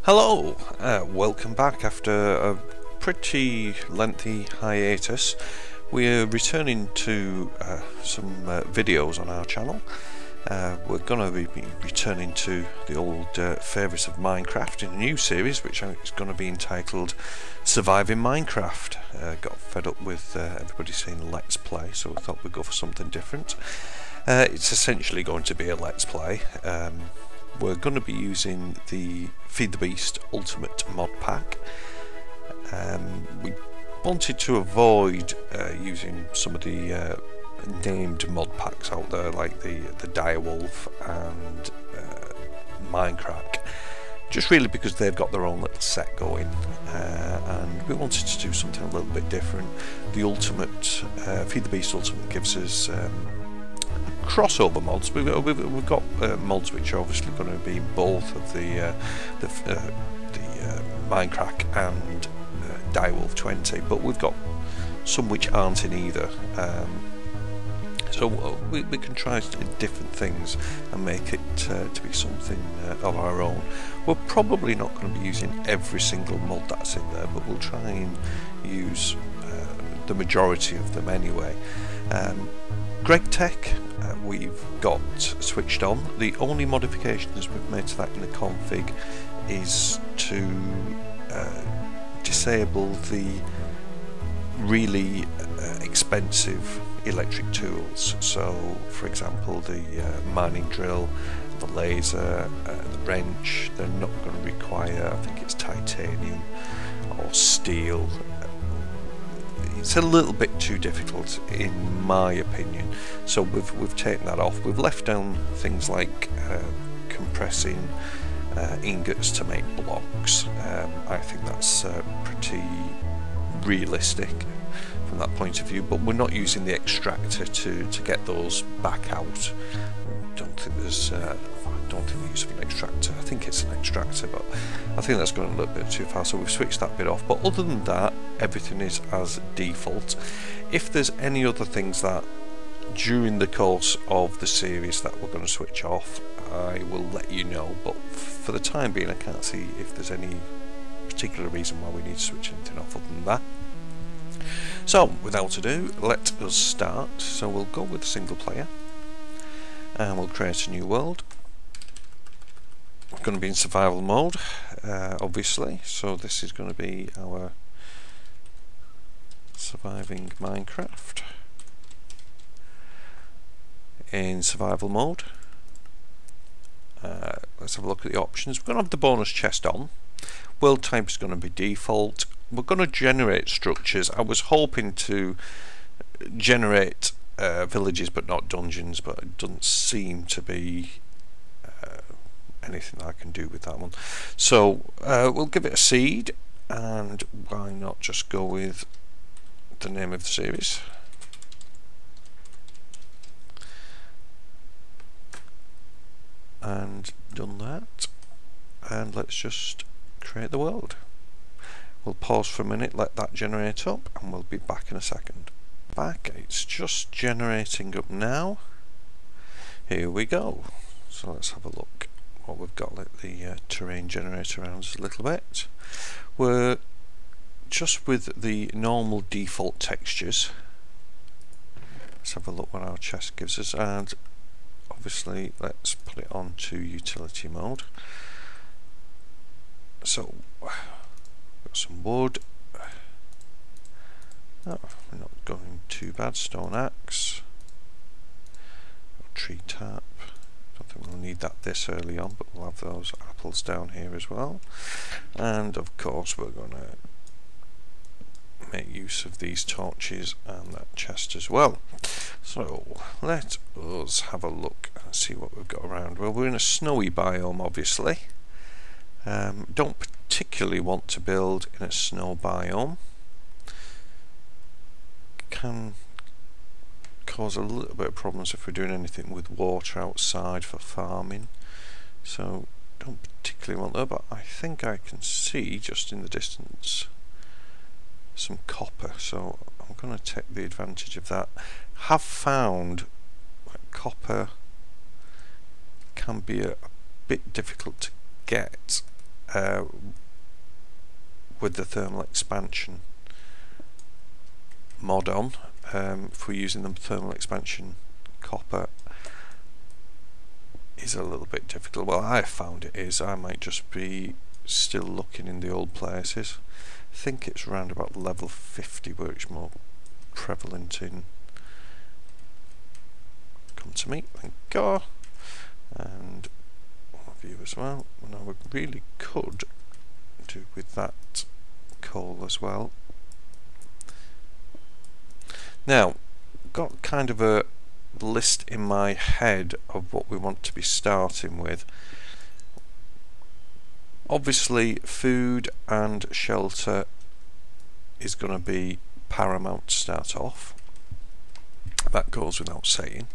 Hello, welcome back after a pretty lengthy hiatus. We're returning to some videos on our channel. We're going to be returning to the old favourites of Minecraft in a new series, which is going to be entitled Surviving Minecraft. Got fed up with everybody saying Let's Play, so we thought we'd go for something different. It's essentially going to be a Let's Play. We're going to be using the Feed the Beast Ultimate mod pack. We wanted to avoid using some of the named mod packs out there, like the Direwolf and Minecraft, just really because they've got their own little set going, and we wanted to do something a little bit different. The Ultimate Feed the Beast Ultimate gives us crossover mods. We've got mods which are obviously going to be both of the Minecraft and Direwolf 20, but we've got some which aren't in either. So we can try different things and make it to be something of our own. We're probably not going to be using every single mod that's in there, but we'll try and use the majority of them anyway. Greg Tech we've got switched on. The only modifications we've made to that in the config is to disable the really expensive electric tools. So for example, the mining drill, the laser, the wrench, they're not going to require, I think it's titanium or steel. It's a little bit too difficult in my opinion, so we've taken that off. We've left down things like compressing ingots to make blocks. I think that's pretty realistic from that point of view, but we're not using the extractor to get those back out. I don't think we use an extractor. I think it's an extractor, but I think that's going a little bit too far, so we've switched that bit off. But other than that, everything is as default. If there's any other things that during the course of the series that we're going to switch off, I will let you know, but for the time being I can't see if there's any particular reason why we need to switch anything off other than that. So without ado, let us start. So we'll go with single player and we'll create a new world. We're going to be in survival mode, obviously, so this is going to be our surviving Minecraft in survival mode. Let's have a look at the options. We're going to have the bonus chest on. World type is going to be default. We're going to generate structures. I was hoping to generate villages but not dungeons, but it doesn't seem to be anything I can do with that one. So we'll give it a seed, and why not just go with the name of the series. And done that, and let's just create the world. We'll pause for a minute, let that generate up, and we'll be back in a second. It's just generating up now. Here we go. So let's have a look what we've got. Let the terrain generate around us a little bit. We're just with the normal default textures. Let's have a look what our chest gives us, and obviously let's put it on to utility mode. So got some wood. Oh, we're not going too bad. Stone axe, tree tap. Don't think we'll need that this early on, but we'll have those apples down here as well. And of course we're going to make use of these torches and that chest as well. So let us have a look and see what we've got around. Well, we're in a snowy biome, obviously. Don't particularly want to build in a snow biome. Can cause a little bit of problems if we're doing anything with water outside for farming, so don't particularly want that. But I think I can see just in the distance some copper, so I'm going to take the advantage of that. Have found that copper can be a bit difficult to get with the thermal expansion mod on, if we're using the thermal expansion copper, is a little bit difficult. Well, I found it is. I might just be still looking in the old places. I think it's around about level 50 where it's more prevalent in. Come to me, thank God. And view as well. Now we really could do with that coal as well. Now, got kind of a list in my head of what we want to be starting with. Obviously, food and shelter is going to be paramount to start off. That goes without saying.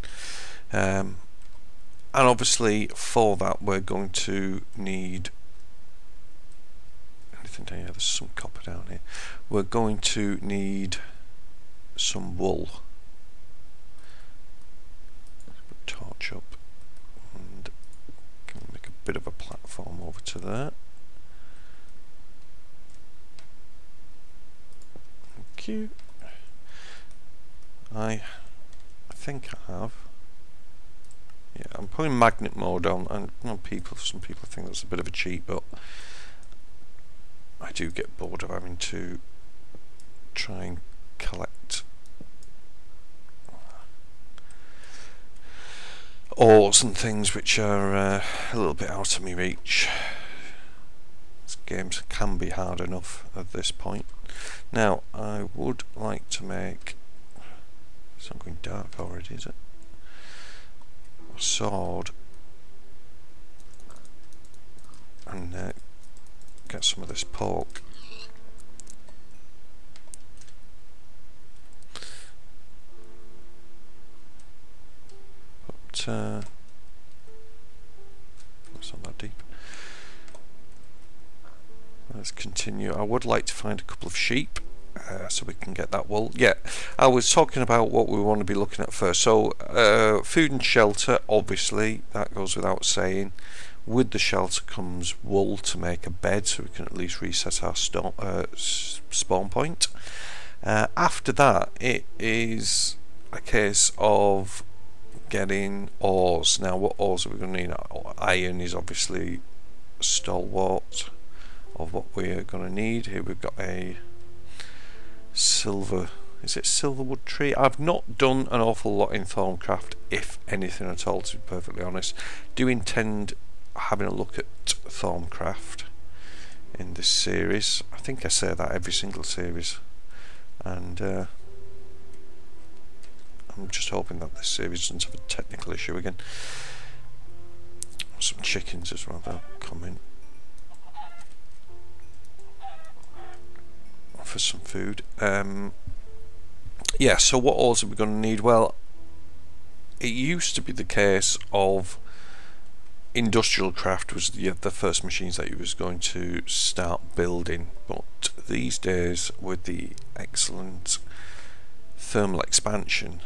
And obviously, for that, we're going to need anything down here. There's some copper down here. We're going to need some wool. Torch up and can make a bit of a platform over to there. Thank you. I think I have. Yeah, I'm putting magnet mode on, and some people think that's a bit of a cheat, but I do get bored of having to try and collect ores and things which are a little bit out of my reach. This games can be hard enough at this point. Now, I would like to make, it's not going dark already, is it? A sword, and get some of this pork. But it's not that deep. Let's continue. I would like to find a couple of sheep so we can get that wool. Yeah, I was talking about what we want to be looking at first. So food and shelter, obviously, that goes without saying. With the shelter comes wool to make a bed, so we can at least reset our spawn point. After that, it is a case of getting ores. Now, what ores are we going to need? Iron is obviously stalwart of what we're going to need. Here we've got a silver, is it silverwood tree? I've not done an awful lot in Thorncraft, if anything at all, to be perfectly honest. Do intend having a look at Thorncraft in this series. I think I say that every single series, and I'm just hoping that this series doesn't have a technical issue again. Some chickens as well, they'll come in for some food. Yeah, so what ores are we going to need? Well, it used to be the case of industrial craft was the first machines that you was going to start building, but these days with the excellent thermal expansion,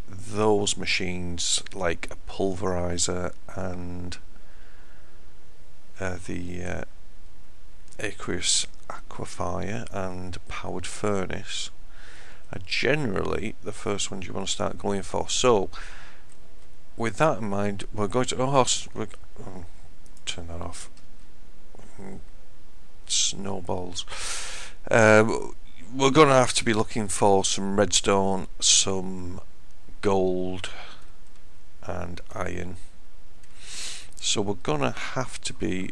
those machines like a pulverizer and the aqueous aquifer and powered furnace are generally the first ones you want to start going for. So with that in mind, we're going to turn that off. Snowballs. We're going to have to be looking for some redstone, some gold and iron. So we're going to have to be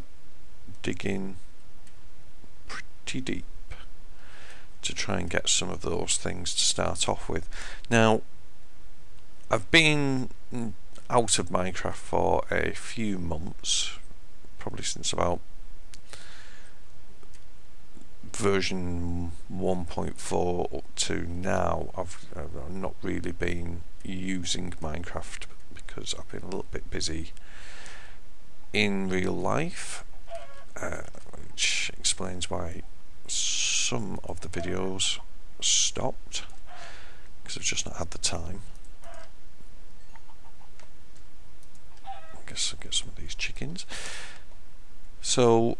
digging pretty deep to try and get some of those things to start off with. Now, I've been out of Minecraft for a few months, probably since about version 1.4 up to now. I've not really been using Minecraft because I've been a little bit busy in real life, which explains why some of the videos stopped, because I've just not had the time. I guess I'll get some of these chickens. So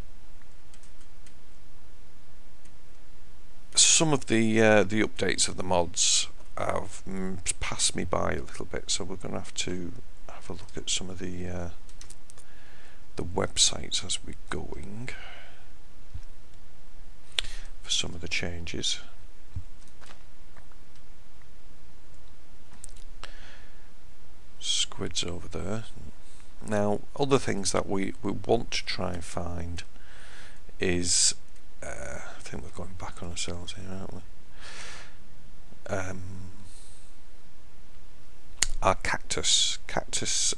some of the updates of the mods have passed me by a little bit, so we're going to have a look at some of the websites as we're going for some of the changes. Squids over there. Now, other things that we want to try and find is, I think we're going back on ourselves here, aren't we? Our cactus. Cactus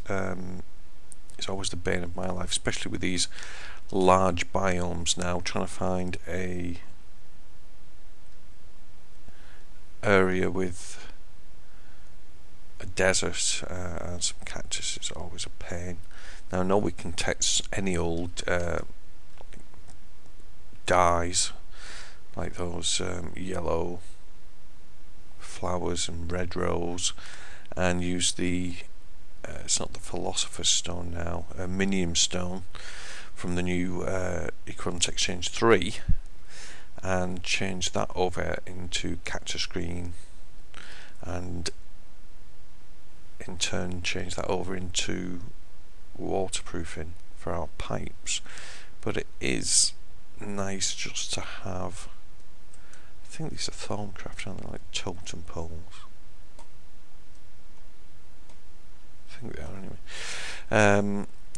is always the bane of my life, especially with these large biomes now. Trying to find a area with a desert and some cactus is always a pain. Now I know we can text any old dyes like those yellow flowers and red rose, and use the it's not the Philosopher's Stone now, Minium Stone from the new Equivalent Exchange 3, and change that over into cactus green, and in turn change that over into waterproofing for our pipes. But it is nice just to have, I think these are Thorncraft, aren't they, like totem poles? I think they are anyway.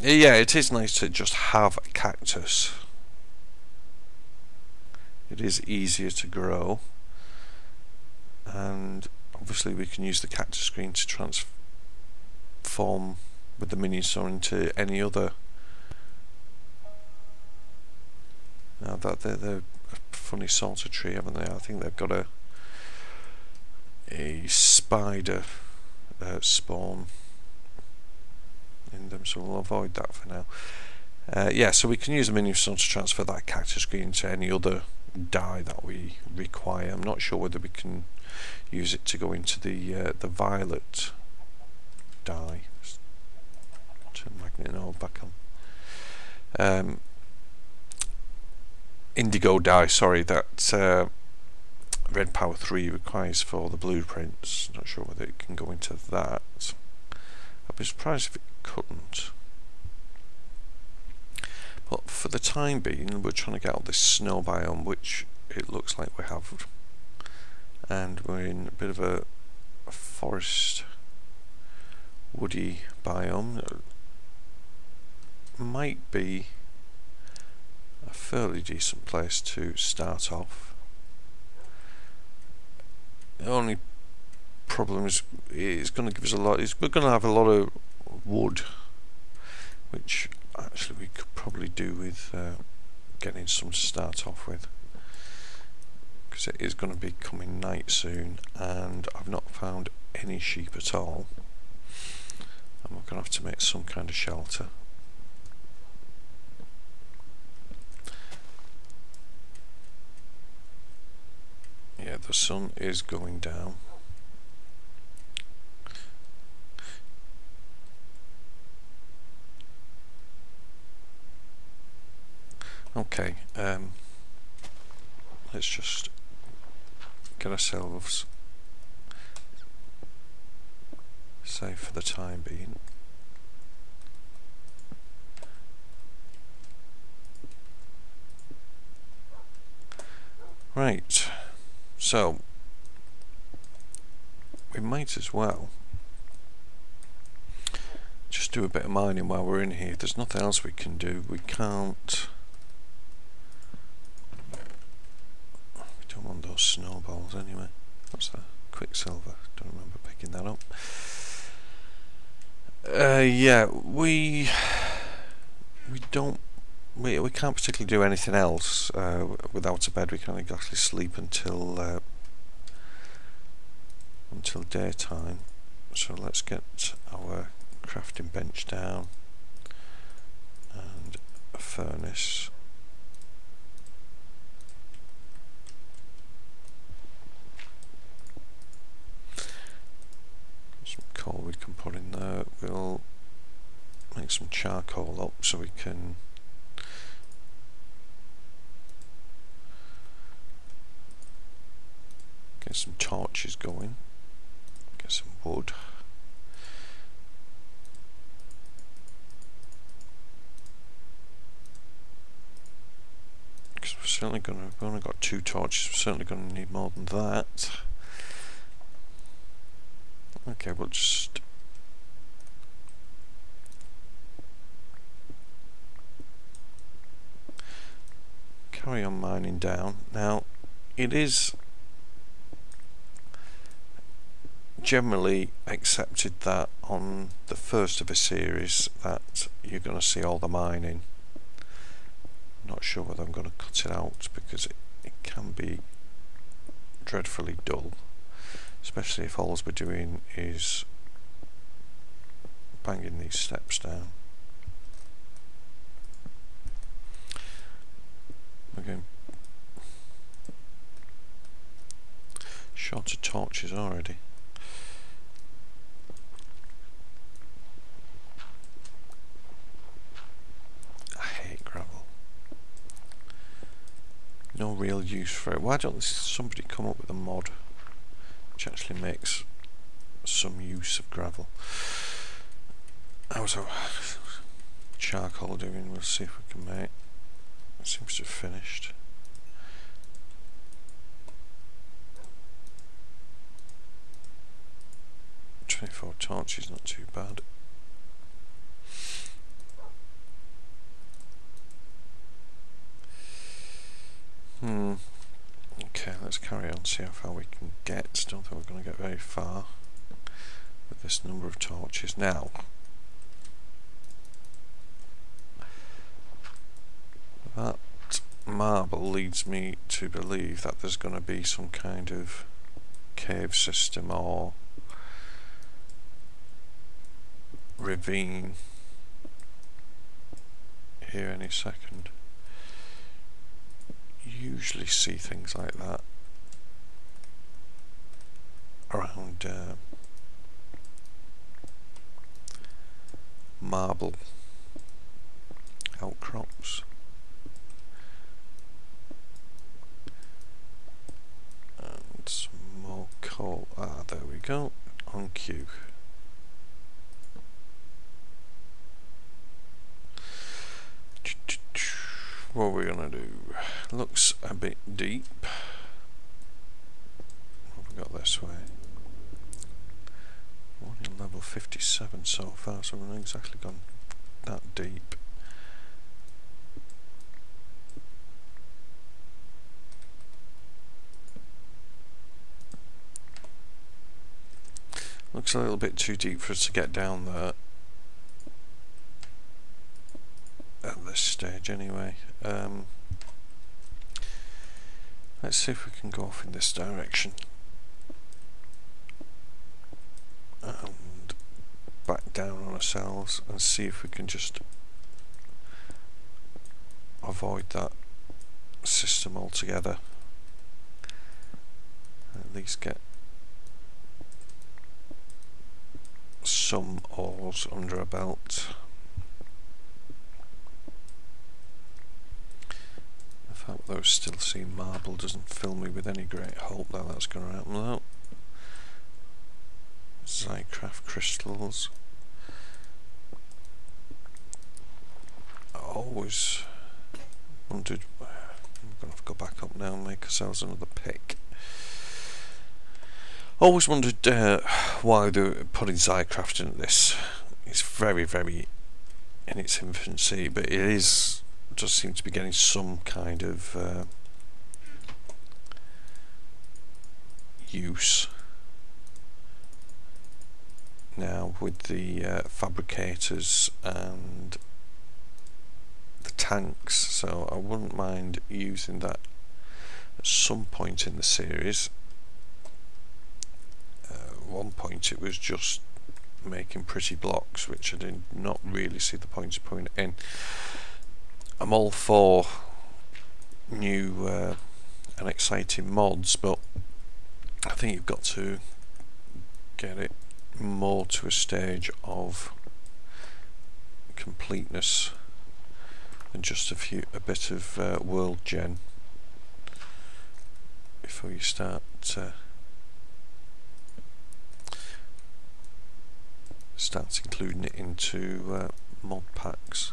Yeah, it is nice to just have a cactus. It is easier to grow, and obviously we can use the cactus green to transform with the minion stone into any other. Now that they're a funny sort of tree, haven't they? I think they've got a spider spawn in them, so we'll avoid that for now. Yeah, so we can use the minion stone to transfer that cactus green to any other dye that we require. I'm not sure whether we can use it to go into the violet dye. Turn magnet node back on. Indigo dye, sorry, that Red Power 3 requires for the blueprints. Not sure whether it can go into that. I'd be surprised if it couldn't. But for the time being, we're trying to get out this snow biome, which it looks like we have, and we're in a bit of a forest woody biome. Might be a fairly decent place to start off. The only problem is it's going to give us a lot. We're going to have a lot of wood, which actually we could probably do with getting some to start off with, because it is going to be coming night soon, and I've not found any sheep at all, and we're going to have to make some kind of shelter. Yeah, the sun is going down. Okay, let's just get ourselves safe for the time being. Right, so we might as well just do a bit of mining while we're in here. There's nothing else we can do. We can't. We don't want those snowballs anyway. What's that? Quicksilver. Don't remember picking that up. Yeah, we don't. We can't particularly do anything else without a bed. We can't exactly sleep until daytime. So let's get our crafting bench down and a furnace. Some coal we can put in there. We'll make some charcoal up so we can Get some torches going. Get some wood. Because we've only got 2 torches, we're certainly going to need more than that. Okay, we'll just carry on mining down. Now, it is generally accepted that on the first of a series that you're going to see all the mining. Not sure whether I'm going to cut it out because it can be dreadfully dull, especially if all we're doing is banging these steps down. Again, short of torches already. I hate gravel. No real use for it. Why don't somebody come up with a mod which actually makes some use of gravel? How's our charcoal doing? We'll see if we can make. It seems to have finished. "24 torches, not too bad." Okay, let's carry on, see how far we can get. Don't think we're going to get very far with this number of torches. Now, that marble leads me to believe that there's going to be some kind of cave system or ravine here any second. Usually see things like that around marble outcrops. And some more coal. Ah, there we go, on cue. What are we gonna do? Looks a bit deep. What have we got this way? We're only level 57 so far, so we've not exactly gone that deep. Looks a little bit too deep for us to get down there at this stage anyway. Let's see if we can go off in this direction and back down on ourselves and see if we can just avoid that system altogether. At least get some ores under our belt. The fact that I still seeing marble doesn't fill me with any great hope that that's going to happen though. Minecraft crystals. I always wondered. I'm going to have to go back up now and make ourselves another pick. Always wondered why they were putting Minecraft into this. It's very, very in its infancy, but it is does seem to be getting some kind of use now with the fabricators and the tanks, so I wouldn't mind using that at some point in the series. At one point it was just making pretty blocks, which I did not really see the point of putting it in. I'm all for new and exciting mods, but I think you've got to get it more to a stage of completeness than just a bit of world gen before you start starts including it into mod packs.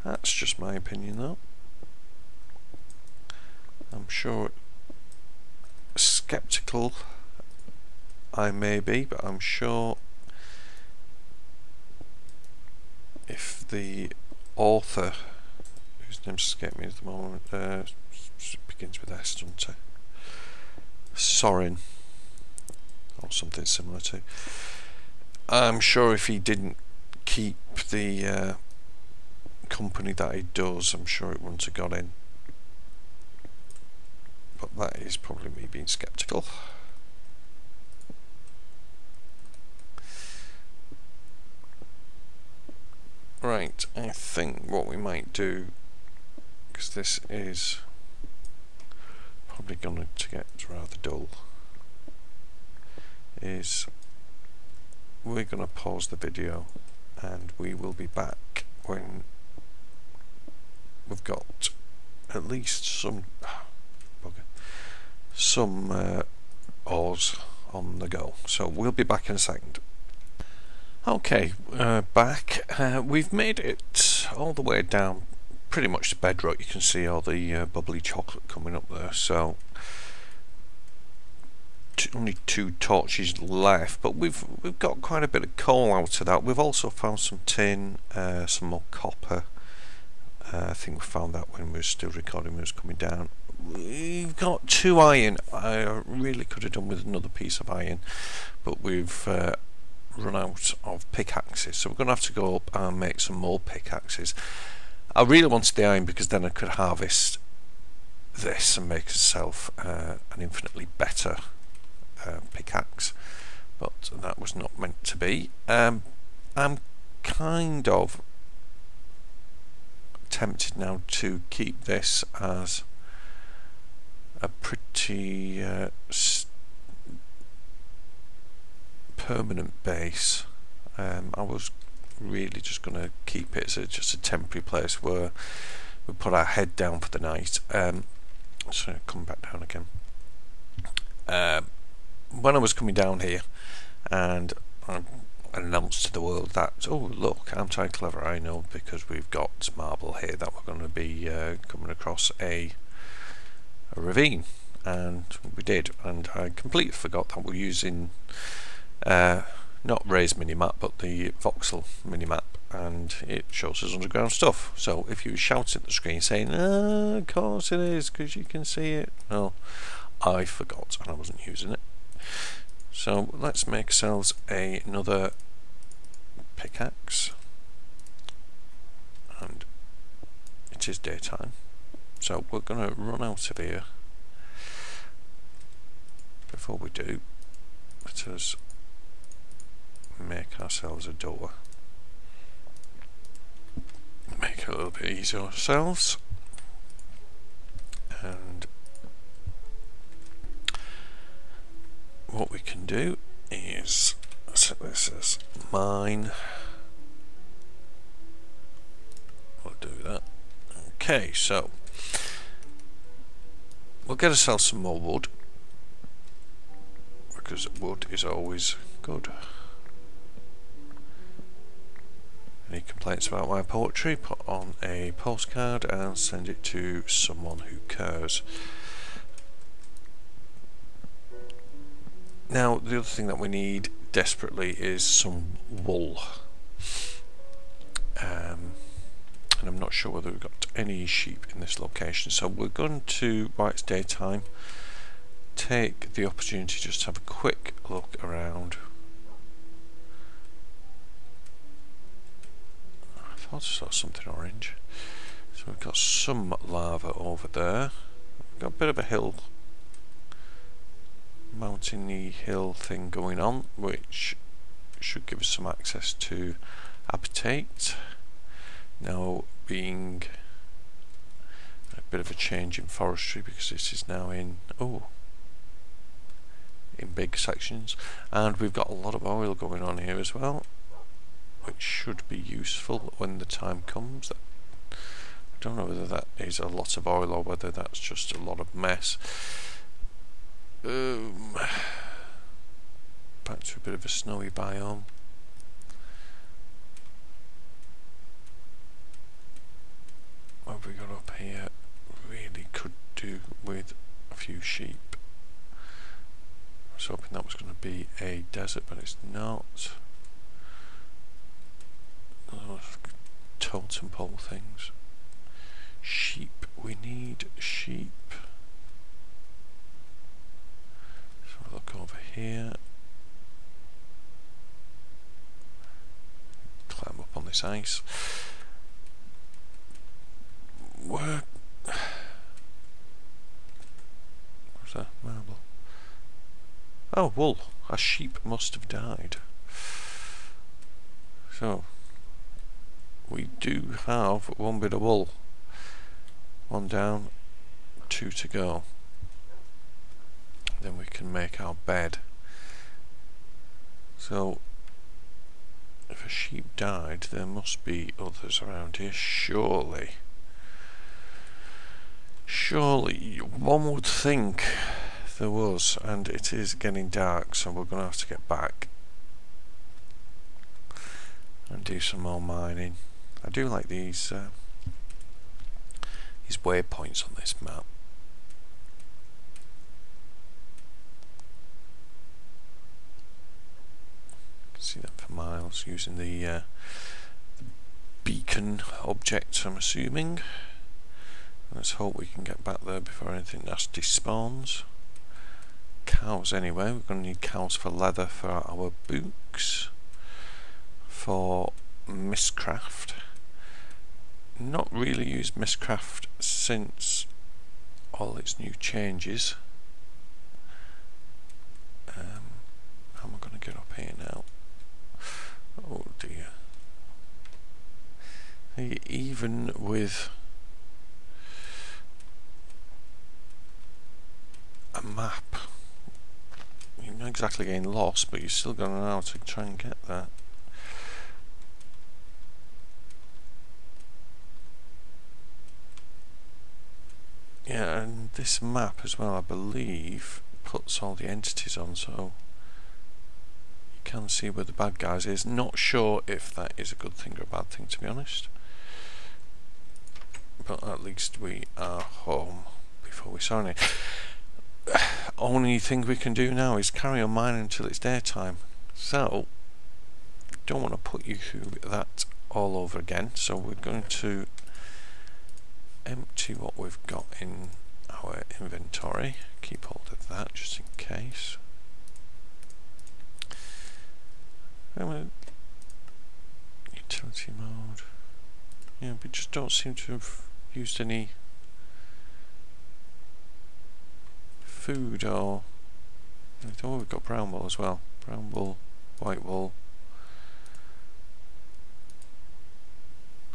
That's just my opinion though. I'm sure skeptical I may be, but I'm sure if the author, whose name escapes me at the moment, begins with S, doesn't it? Sorin, or something similar to. I'm sure if he didn't keep the company that he does, I'm sure it wouldn't have got in. But that is probably me being skeptical. Right, I think what we might do, because this is probably going to get rather dull, is we're going to pause the video and we will be back when we've got at least some ores on the go. So we'll be back in a second. Okay, back. We've made it all the way down pretty much to bedrock. You can see all the bubbly chocolate coming up there. So only 2 torches left, but we've got quite a bit of coal out of that. We've also found some tin, some more copper. I think we found that when we were still recording, when it was coming down. We've got 2 iron. I really could have done with another piece of iron, but we've run out of pickaxes, so we're going to have to go up and make some more pickaxes. I really wanted the iron because then I could harvest this and make myself an infinitely better pickaxe, but that was not meant to be. I'm kind of tempted now to keep this as a pretty permanent base. I was really just going to keep it as just a temporary place where we put our head down for the night. So come back down again. When I was coming down here and I announced to the world that, oh look, aren't I clever, I know, because we've got marble here that we're going to be coming across a ravine, and we did, and I completely forgot that we're using not Ray's minimap but the voxel minimap, and it shows us underground stuff. So if you shout at the screen saying, of course it is because you can see it, well, I forgot and I wasn't using it. So let's make ourselves another pickaxe, and it is daytime, so we're going to run out of here. Before we do, let us make ourselves a door, make it a little bit easier ourselves, and what we can do is set this as mine. We'll do that. Okay, so we'll get ourselves some more wood, because wood is always good. Any complaints about my poetry, put on a postcard and send it to someone who cares. Now the other thing that we need desperately is some wool, and I'm not sure whether we've got any sheep in this location, so we're going to, while it's daytime, take the opportunity just to have a quick look around. I thought I saw something orange. So we've got some lava over there. We've got a bit of a hill, mountainy hill thing going on, which should give us some access to habitat. Now being a bit of a change in forestry, because this is now in big sections, and we've got a lot of oil going on here as well, which should be useful when the time comes. I don't know whether that is a lot of oil or whether that's just a lot of mess. bit of a snowy biome. What have we got up here? Really could do with a few sheep. I was hoping that was going to be a desert, but it's not. Those totem pole things. Sheep. We need sheep. So look over here. Climb up on this ice. Where? What's that? Marble. Oh, wool. A sheep must have died. So we do have one bit of wool. One down, 2 to go. Then we can make our bed. So if a sheep died, there must be others around here, surely. Surely, one would think there was, and it is getting dark, so we're going to have to get back and do some more mining. I do like these waypoints on this map. You can see that for miles using the beacon object, I'm assuming. Let's hope we can get back there before anything nasty spawns. Cows anyway, we're going to need cows for leather for our boots. For Minecraft. Not really used Minecraft since all its new changes. How am I going to get up here now? Oh dear. Even with a map, you're not exactly getting lost, but you're still going to know how to try and get there. Yeah, and this map as well, I believe, puts all the entities on, so you can see where the bad guys is. Not sure if that is a good thing or a bad thing, to be honest. But at least we are home before we saw any. Only thing we can do now is carry on mining until it's daytime. So, don't want to put you through that all over again. So we're going to empty what we've got in our inventory. Keep hold of that just in case. Utility mode. Yeah, we just don't seem to have used any food or anything. Oh, we've got brown wool as well. Brown wool, white wool.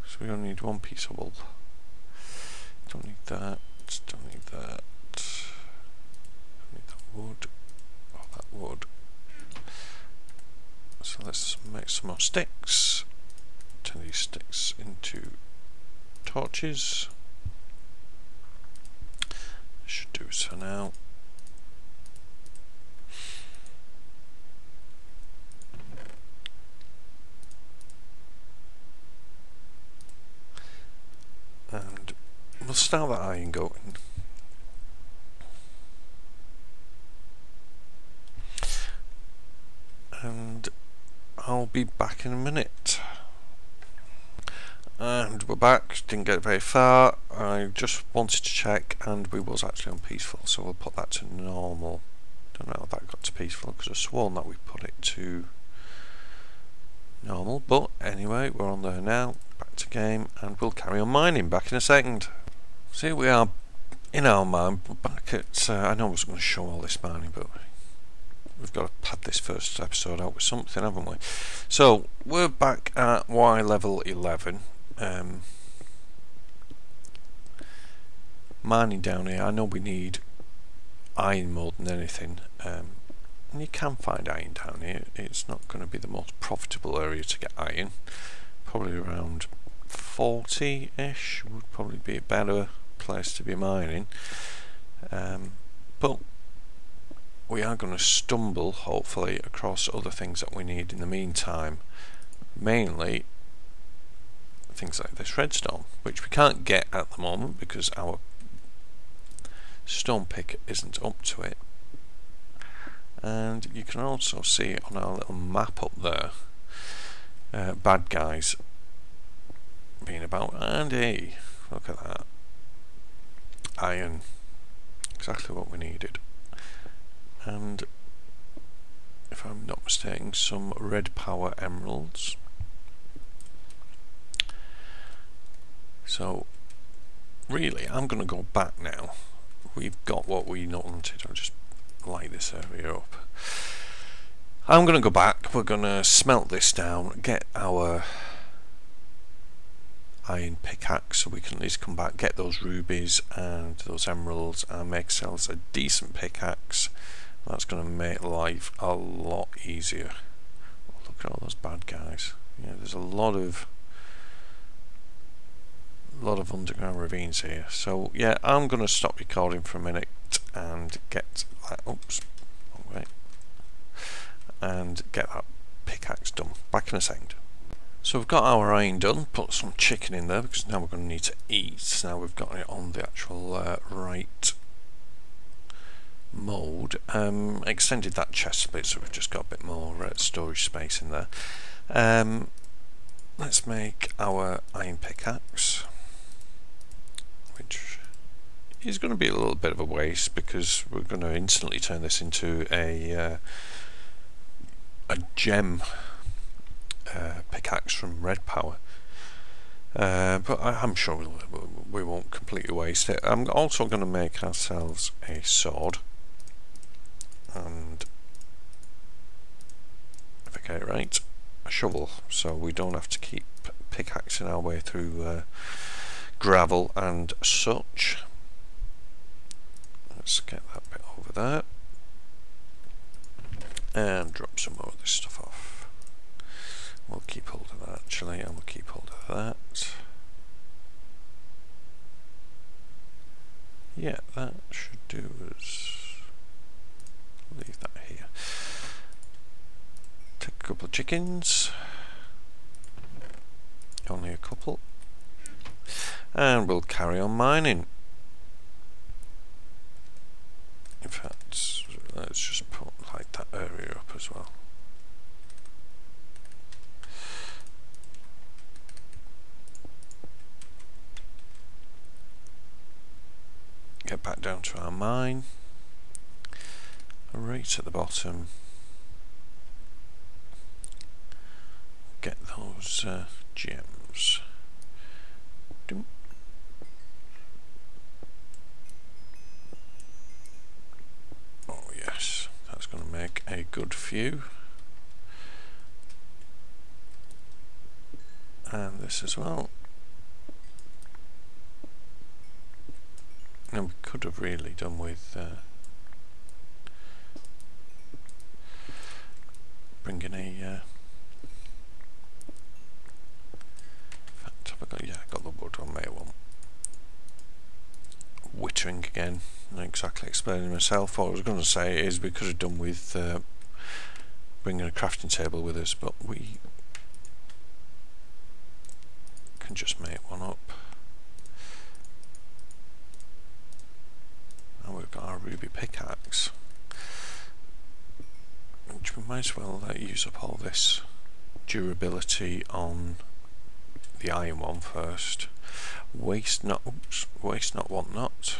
So we only need one piece of wool. Don't need that, don't need that. Don't need that wood. Oh, that wood. So let's make some more sticks. Turn these sticks into torches. Should do so now. And we'll start that iron going. And I'll be back in a minute. And we're back, didn't get very far. I just wanted to check, and we was actually on peaceful, so we'll put that to normal. Don't know how that got to peaceful, because I've sworn that we put it to normal. But anyway, we're on there now, back to game, and we'll carry on mining back in a second. So here we are in our mine, back at, I know I was going to show all this mining, but we've got to pad this first episode out with something, haven't we? So, we're back at Y level 11. Mining down here, I know we need iron more than anything. And you can find iron down here. It's not going to be the most profitable area to get iron. Probably around 40-ish would probably be a better place to be mining. But we we are going to stumble, hopefully, across other things that we need in the meantime. Mainly things like this redstone, which we can't get at the moment because our stone pick isn't up to it. And you can also see on our little map up there, bad guys being about. And hey, look at that. Iron. Exactly what we needed. And if I'm not mistaken, some red power emeralds. So really, I'm going to go back now. We've got what we wanted. I'll just light this area up. I'm going to go back. We're going to smelt this down, get our iron pickaxe so we can at least come back, get those rubies and those emeralds, and make ourselves a decent pickaxe. That's going to make life a lot easier. Oh, look at all those bad guys. Yeah, there's a lot of underground ravines here. So yeah, I'm going to stop recording for a minute and get that, oops, wrong way, and get that pickaxe done. Back in a second. So we've got our iron done, put some chicken in there because now we're going to need to eat. Now we've got it on the actual right mode. Extended that chest a bit so we've just got a bit more storage space in there. Let's make our iron pickaxe, which is going to be a little bit of a waste because we're going to instantly turn this into a gem pickaxe from red power, but I'm sure we won't completely waste it. I'm also going to make ourselves a sword, and if I get it right, a shovel, so we don't have to keep pickaxing our way through gravel and such. Let's get that bit over there and drop some more of this stuff off. We'll keep hold of that actually, and we'll keep hold of that. Yeah, that should do us. Leave that here. Take a couple of chickens. Only a couple. And we'll carry on mining. In fact, let's just put like that area up as well. Get back down to our mine. Right at the bottom. Get those gems. Doom. Oh yes, that's going to make a good few. And this as well. And we could have really done with bringing a in fact, have I got, yeah, I got the wood on my one. Wittering again, not exactly explaining myself. What I was going to say is we could have done with bringing a crafting table with us, but we can just make one up. Now we've got our ruby pickaxe, which we might as well use up all this durability on the iron one first. Waste not, oops, waste not, want not.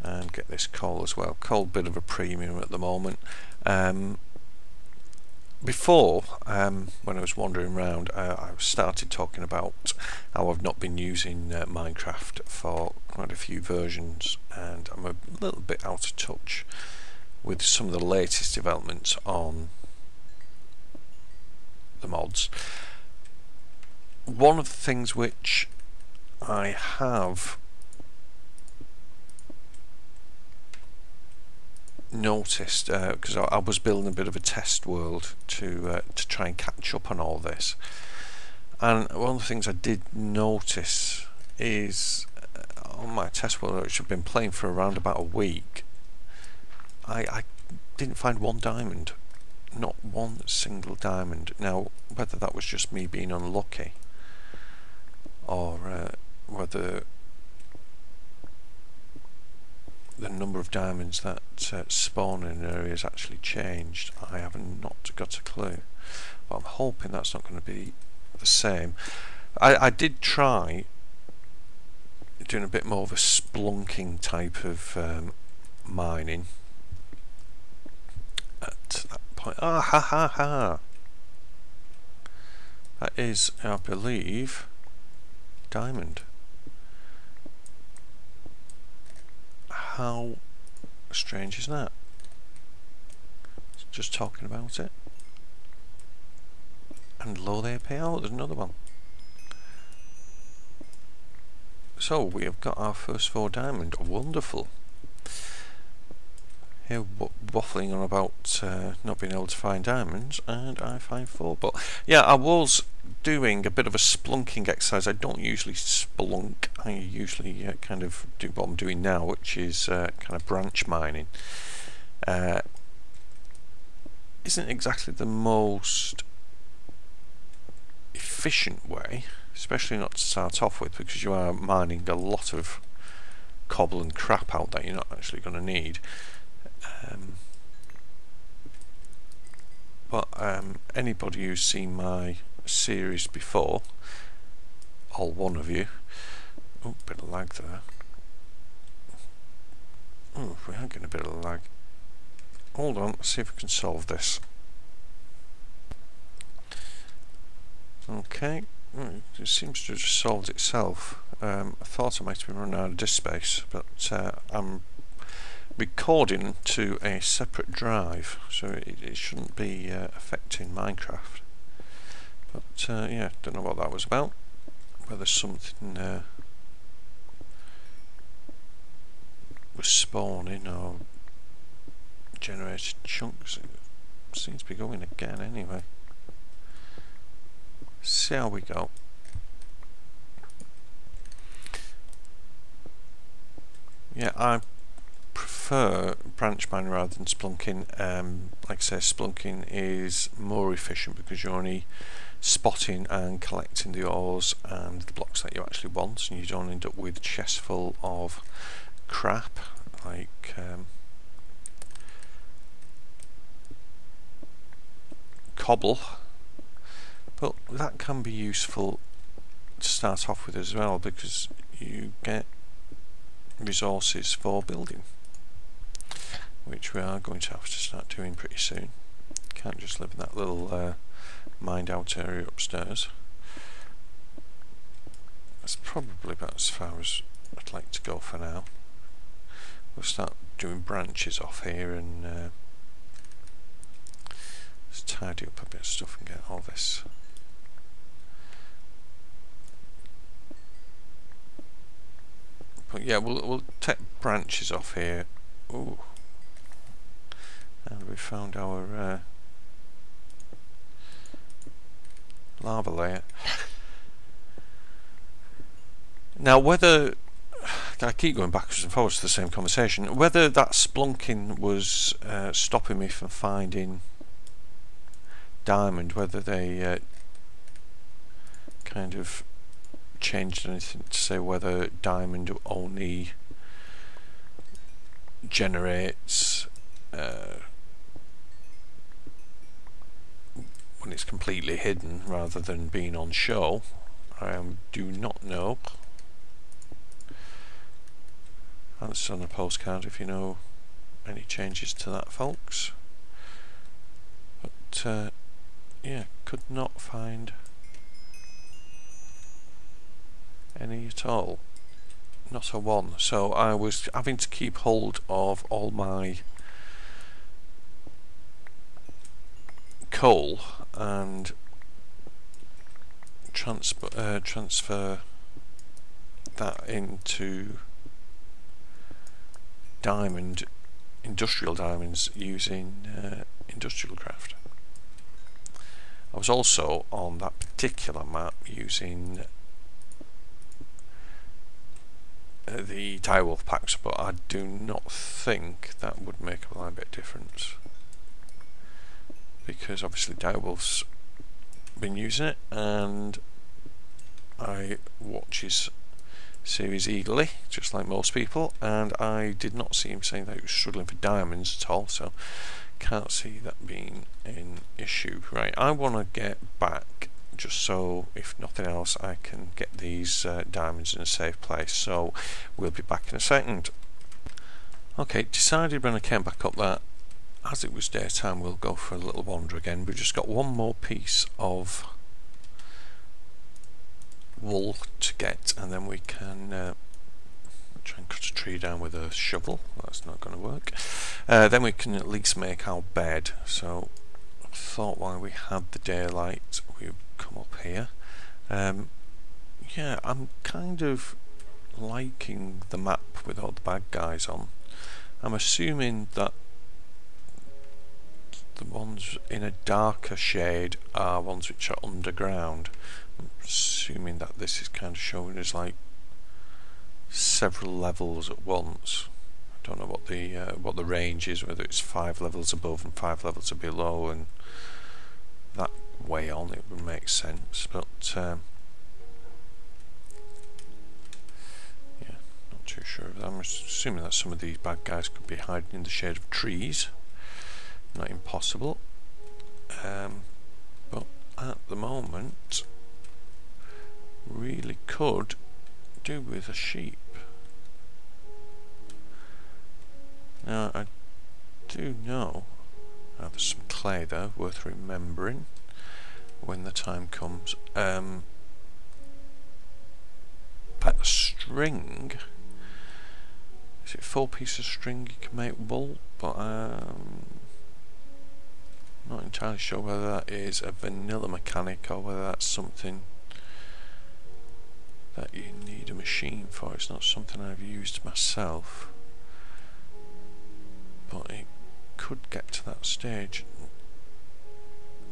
And get this coal as well. Coal, bit of a premium at the moment. Before, when I was wandering around, I started talking about how I've not been using Minecraft for quite a few versions, and I'm a little bit out of touch with some of the latest developments on the mods. One of the things which I have noticed, because I was building a bit of a test world to try and catch up on all this, and one of the things I did notice is on my test world, which I've been playing for around about a week, I didn't find one diamond. Not one single diamond. Now, whether that was just me being unlucky, or whether the number of diamonds that spawn in an area has actually changed, I have not got a clue. But I'm hoping that's not going to be the same. I did try doing a bit more of a splunking type of mining at that point. Ah, ha ha ha! That is, I believe, diamond. How strange is that? Just talking about it. And lo, they appear. Oh, there's another one. So we have got our first 4 diamond. Wonderful. Here waffling on about not being able to find diamonds, and I find 4. But yeah, I was doing a bit of a splunking exercise. I don't usually splunk. I usually kind of do what I'm doing now, which is kind of branch mining. Isn't exactly the most efficient way, especially not to start off with, because you are mining a lot of cobble and crap out that you're not actually going to need. But anybody who's seen my series before, all one of you, oh, bit of lag there. Oh, we are getting a bit of lag. Hold on, let's see if we can solve this. Okay, it seems to have just solved itself. I thought I might have been running out of disk space, but I'm recording to a separate drive, so it shouldn't be affecting Minecraft. But yeah, don't know what that was about. Whether something was spawning or generated chunks. It seems to be going again anyway. See how we go. Yeah, I prefer branch mining rather than splunking. Like I say, splunking is more efficient because you're only spotting and collecting the ores and the blocks that you actually want, and you don't end up with chests full of crap like cobble. But that can be useful to start off with as well, because you get resources for building, which we are going to have to start doing pretty soon. Can't just live in that little mined out area upstairs. That's probably about as far as I'd like to go for now. We'll start doing branches off here and just tidy up a bit of stuff and get all this. But yeah, we'll take branches off here. Ooh. And we found our lava layer. Now, whether I keep going backwards and forwards to the same conversation, whether that splunking was stopping me from finding diamond, whether they kind of changed anything to say whether diamond only generates when it's completely hidden rather than being on show, I do not know. Answer on a postcard if you know any changes to that, folks. But yeah, could not find any at all. Not a one. So I was having to keep hold of all my coal and transfer that into industrial diamonds using industrial craft. I was also on that particular map using the direwolf packs, but I do not think that would make a lot bit of difference, because obviously direwolf's been using it, and I watch his series eagerly, just like most people, and I did not see him saying that he was struggling for diamonds at all, so can't see that being an issue. Right, I want to get back, just so if nothing else I can get these diamonds in a safe place, so we'll be back in a second. Okay, decided when I came back up that as it was daytime we'll go for a little wander again. We've just got one more piece of wool to get, and then we can try and cut a tree down with a shovel. That's not going to work. Then we can at least make our bed. So I thought while we had the daylight we would come up here. Yeah, I'm kind of liking the map with all the bad guys on. I'm assuming that the ones in a darker shade are ones which are underground. I'm assuming that this is kind of showing us like several levels at once. I don't know what the range is, whether it's 5 levels above and 5 levels below, and that way on it would make sense, but yeah, not too sure of that. I'm assuming that some of these bad guys could be hiding in the shade of trees. Not impossible, but at the moment really could do with a sheep. Now I do know there's some clay there worth remembering when the time comes. But a string, is it 4 pieces of string you can make wool? But not entirely sure whether that is a vanilla mechanic or whether that's something that you need a machine for. It's not something I've used myself, but it could get to that stage.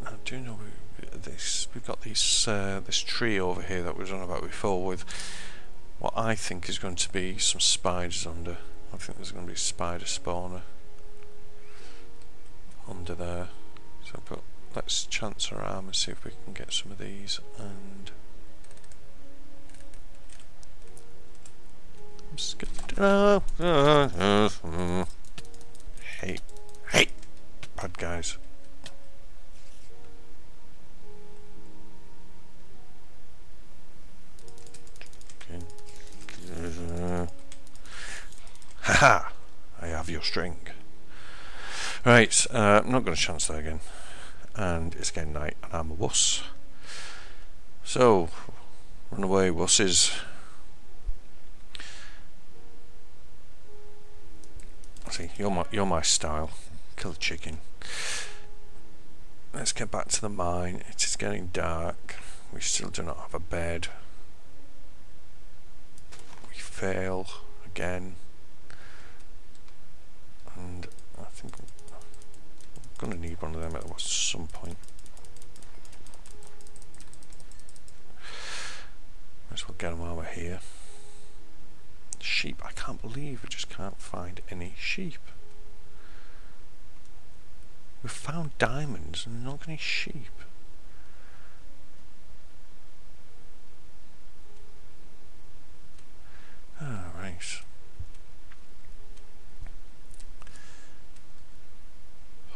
I do know we've got this tree over here that we was on about before, with what I think is going to be some spiders under. I think there's going to be a spider spawner under there. So, but let's chance our arm and see if we can get some of these. And I'm scared. Hey, bad guys. Okay. Haha! I have your string. Right, I'm not going to chance that again. And it's getting night, and I'm a wuss. So, run away, wusses. See, you're my style. Kill the chicken. Let's get back to the mine. It is getting dark. We still do not have a bed. We fail again. And I think I'm going to need one of them at some point. Might as well get them while we're here. Sheep. I can't believe we just can't find any sheep. We've found diamonds and not any sheep. Ah, right.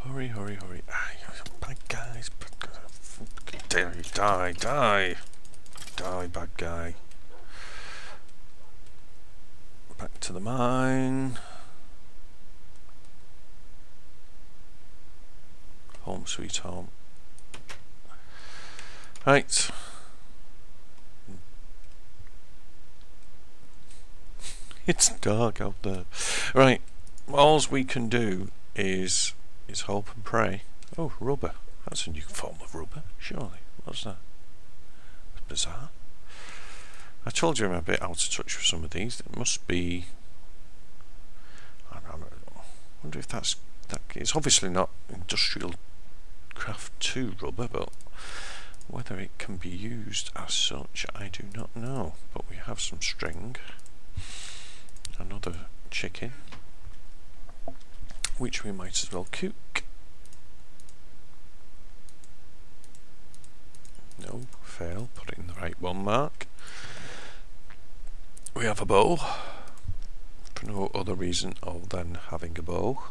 Hurry, hurry, hurry. Ah, bad guys. Die, die. Die, bad guy. Back to the mine. Home sweet home. Right. It's dark out there. Right. All we can do is hope and pray. Oh, rubber. That's a new form of rubber, surely. What's that? That's bizarre. I told you I'm a bit out of touch with some of these. It must be... I wonder if that's... It's obviously not industrial craft 2 rubber, but whether it can be used as such, I do not know. But we have some string. another chicken, which we might as well cook. No, fail, put it in the right one mark. We have a bow, for no other reason other than having a bow.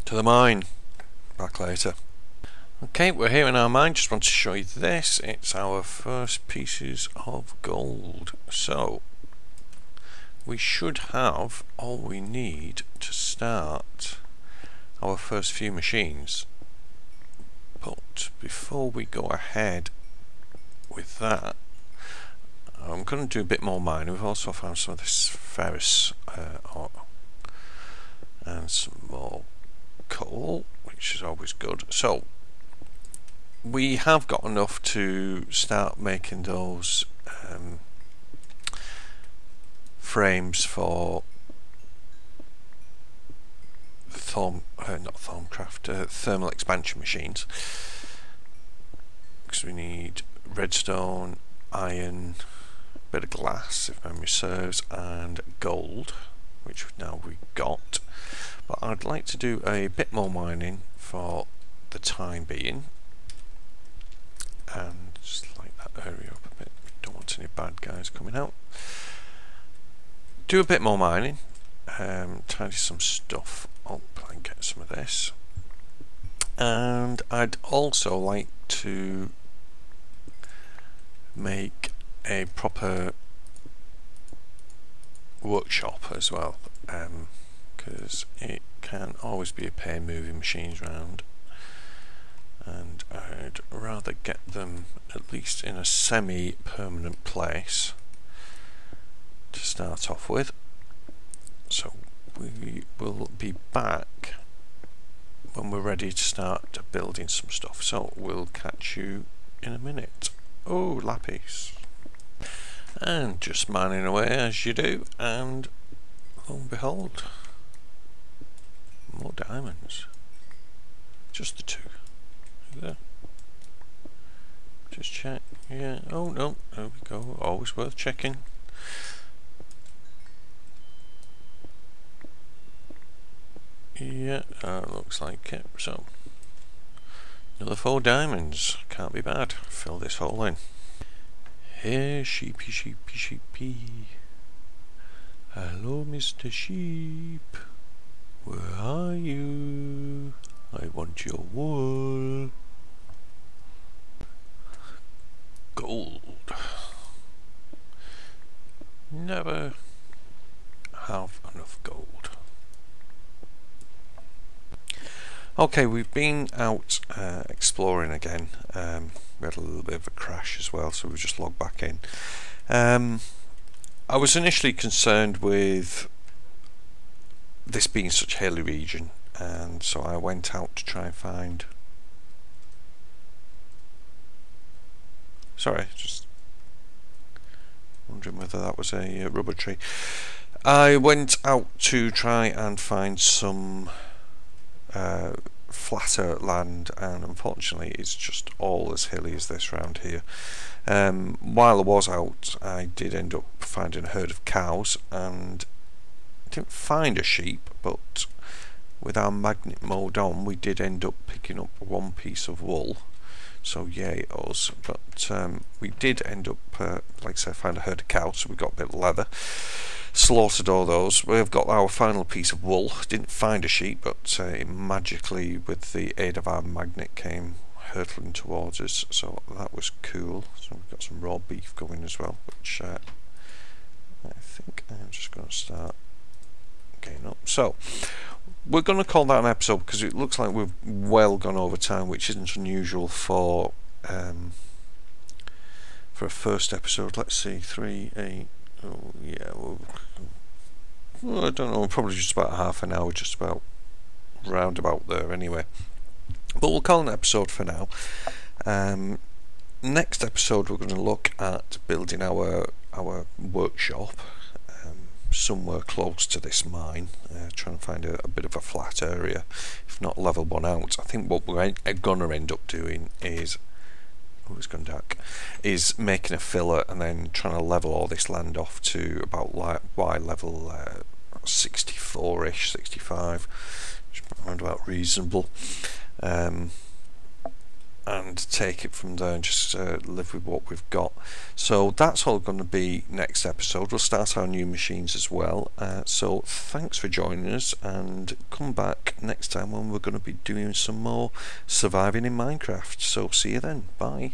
To the mine, back later. Okay, we're here in our mine. Just want to show you this. It's our first pieces of gold. So we should have all we need to start our first few machines. But before we go ahead with that, I'm going to do a bit more mining. We've also found some of this ferrous ore and some more coal, which is always good. So we have got enough to start making those frames for thermal expansion machines, because we need redstone, iron, bit of glass if memory serves, and gold, which now we've got. But I'd like to do a bit more mining for the time being, and just light that area up a bit. Don't want any bad guys coming out. Do a bit more mining, tidy some stuff up and get some of this. And I'd also like to make a proper workshop as well, because it can always be a pain moving machines around, and I'd rather get them at least in a semi-permanent place to start off with. So we will be back when we're ready to start building some stuff, so we'll catch you in a minute. Oh, lapis. And just mining away as you do, and lo and behold, more diamonds. Just the two. There. Just check. Yeah. Oh no. There we go. Always worth checking. Yeah. Looks like it. So another 4 diamonds. Can't be bad. Fill this hole in. Here, sheepy, sheepy, sheepy. Hello, Mr. Sheep. Where are you? I want your wool. Gold. Never have enough gold. Okay, we've been out exploring again. We had a little bit of a crash as well, so we just logged back in. I was initially concerned with this being such a hilly region, and so I went out to try and find... Sorry, just wondering whether that was a rubber tree. I went out to try and find some flatter land, and unfortunately it's just all as hilly as this round here. While I was out, I did end up finding a herd of cows, and I didn't find a sheep, but with our magnet mode on we did end up picking up one piece of wool, so yay us. But we did end up, like I said, find a herd of cows, so we got a bit of leather. Slaughtered all those. We've got our final piece of wool. Didn't find a sheep, but it magically, with the aid of our magnet, came hurtling towards us, so that was cool. So we've got some raw beef going as well, which I think I'm just going to start getting up. So we're going to call that an episode, because it looks like we've well gone over time, which isn't unusual for a first episode. Let's see, 3, 8. Oh yeah, well, I don't know, probably just about half an hour, just about round about there anyway. But we'll call it an episode for now. Next episode we're going to look at building our workshop somewhere close to this mine, trying to find a bit of a flat area, if not level one out. I think what we're going to end up doing is... it's gone dark, is making a fillet and then trying to level all this land off to about Y level 64ish, 65, which is around about reasonable, and take it from there and just live with what we've got. So that's all going to be next episode. We'll start our new machines as well. So thanks for joining us, and come back next time when we're going to be doing some more surviving in Minecraft. So see you then. Bye.